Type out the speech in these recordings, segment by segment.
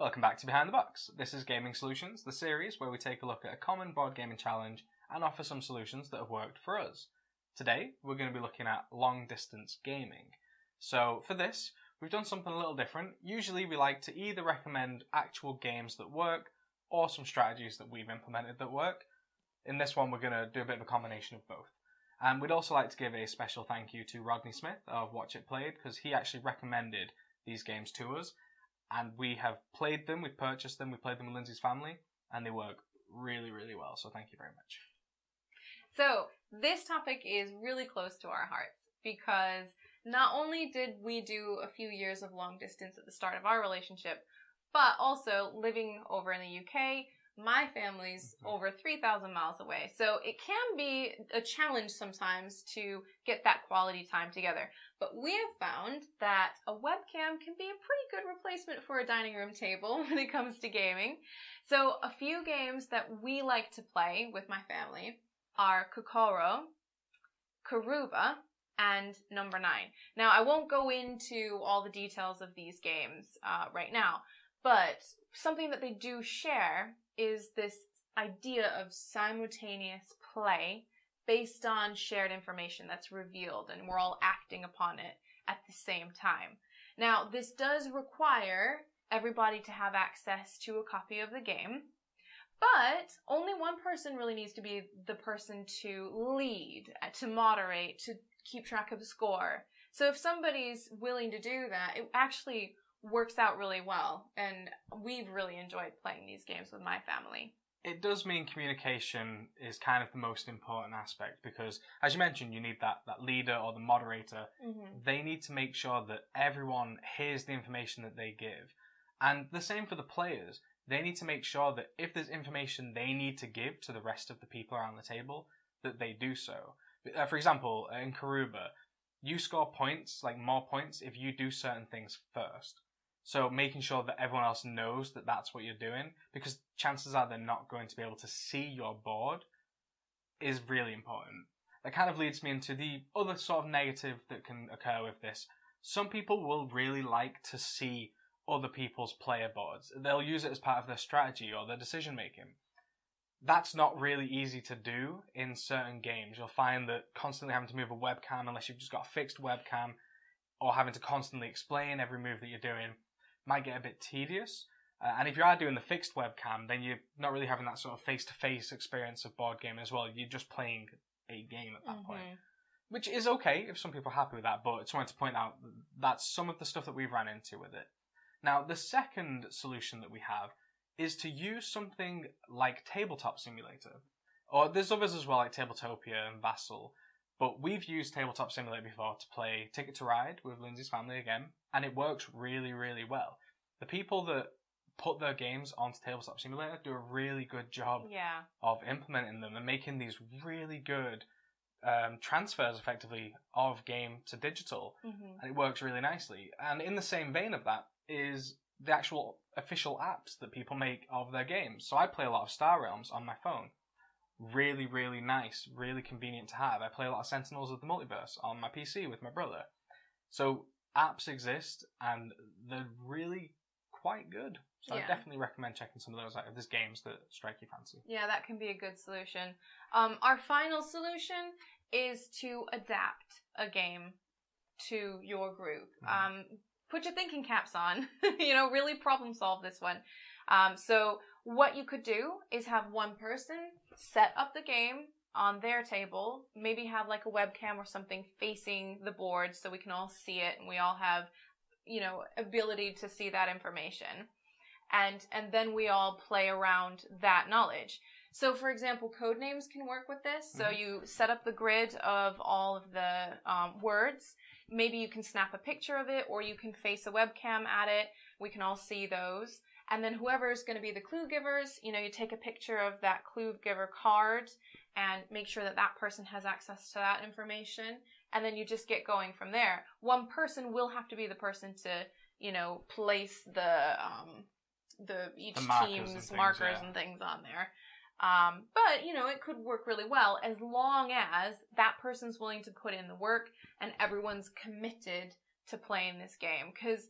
Welcome back to Behind the Box. This is Gaming Solutions, the series where we take a look at a common board gaming challenge and offer some solutions that have worked for us. Today, we're going to be looking at long distance gaming. So for this, we've done something a little different. Usually we like to either recommend actual games that work or some strategies that we've implemented that work. In this one, we're going to do a bit of a combination of both. And we'd also like to give a special thank you to Rodney Smith of Watch It Played, because he actually recommended these games to us. And we have played them, we've purchased them, we played them with Lindsay's family, and they work really, really well. So thank you very much. So this topic is really close to our hearts because not only did we do a few years of long distance at the start of our relationship, but also living over in the UK, my family's over 3,000 miles away. So it can be a challenge sometimes to get that quality time together. But we have found that a webcam can be a pretty good replacement for a dining room table when it comes to gaming. So a few games that we like to play with my family are Kokoro, Karuba, and Number 9. Now, I won't go into all the details of these games right now, but something that they do share is this idea of simultaneous play based on shared information that's revealed, and we're all acting upon it at the same time. Now, this does require everybody to have access to a copy of the game, but only one person really needs to be the person to lead, to moderate, to keep track of the score. So if somebody's willing to do that, it actually works out really well, and we've really enjoyed playing these games with my family. It does mean communication is kind of the most important aspect because, as you mentioned, you need that leader or the moderator. Mm-hmm. They need to make sure that everyone hears the information that they give. And the same for the players. They need to make sure that if there's information they need to give to the rest of the people around the table, that they do so. For example, in Karuba, you score points, like more points, if you do certain things first. So making sure that everyone else knows that that's what you're doing, because chances are they're not going to be able to see your board, is really important. That kind of leads me into the other sort of negative that can occur with this. Some people will really like to see other people's player boards. They'll use it as part of their strategy or their decision making. That's not really easy to do in certain games. You'll find that constantly having to move a webcam, unless you've just got a fixed webcam, or having to constantly explain every move that you're doing, might get a bit tedious. And if you are doing the fixed webcam, then you're not really having that sort of face-to-face experience of board game as well. You're just playing a game at that point. Which is okay if some people are happy with that, but I just wanted to point out that's some of the stuff that we've ran into with it. Now, the second solution that we have is to use something like Tabletop Simulator. Or there's others as well, like Tabletopia and Vassal. But we've used Tabletop Simulator before to play Ticket to Ride with Lindsay's family again, and it works really, really well. The people that put their games onto Tabletop Simulator do a really good job of implementing them and making these really good transfers, effectively, of game to digital, and it works really nicely. And in the same vein of that is the actual official apps that people make of their games. So I play a lot of Star Realms on my phone. Really, really nice, really convenient to have. I play a lot of Sentinels of the Multiverse on my PC with my brother. So apps exist, and they're really quite good. So I definitely recommend checking some of those out if there's games that strike your fancy. Yeah, that can be a good solution. Our final solution is to adapt a game to your group. Put your thinking caps on, really problem solve this one. So what you could do is have one person set up the game on their table, maybe have like a webcam or something facing the board so we can all see it and we all have, ability to see that information. And then we all play around that knowledge. So for example, Codenames can work with this. So you set up the grid of all of the words. Maybe you can snap a picture of it, or you can face a webcam at it. We can all see those. And then whoever's going to be the clue givers, you take a picture of that clue giver card and make sure that that person has access to that information. And then you just get going from there. One person will have to be the person to, place each team's markers and things on there. But, it could work really well as long as that person's willing to put in the work and everyone's committed to playing this game. Because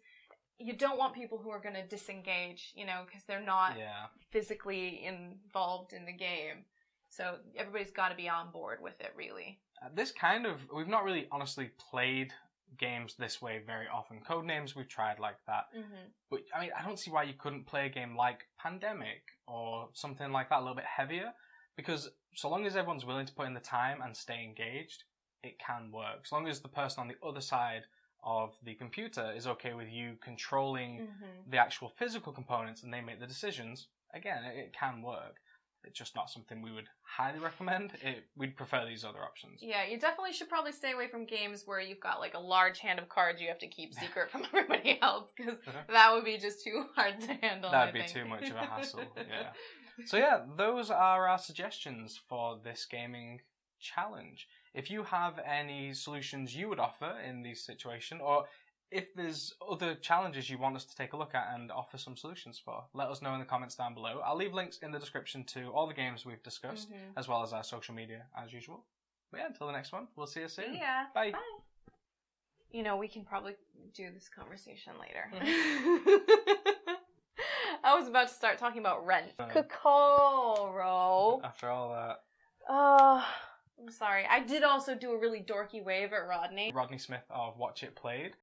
you don't want people who are going to disengage, you know, because they're not physically involved in the game. So everybody's got to be on board with it, really. We've not really honestly played games this way very often. Codenames we've tried like that. Mm-hmm. But, I mean, I don't see why you couldn't play a game like Pandemic or something like that, a little bit heavier. Because so long as everyone's willing to put in the time and stay engaged, it can work. As long as the person on the other side of the computer is okay with you controlling the actual physical components and they make the decisions, again, it can work. It's just not something we would highly recommend. We'd prefer these other options. Yeah, you definitely should probably stay away from games where you've got like a large hand of cards you have to keep secret from everybody else, because that would be just too hard to handle. That'd be too much of a hassle, yeah. So yeah, those are our suggestions for this gaming challenge. If you have any solutions you would offer in these situations, or if there's other challenges you want us to take a look at and offer some solutions for, let us know in the comments down below. I'll leave links in the description to all the games we've discussed, as well as our social media, as usual. But yeah, until the next one, we'll see you soon. Yeah. Bye. Bye. You know, we can probably do this conversation later. I was about to start talking about rent. Kokoro. After all that. I'm sorry. I did also do a really dorky wave at Rodney. Rodney Smith of Watch It Played.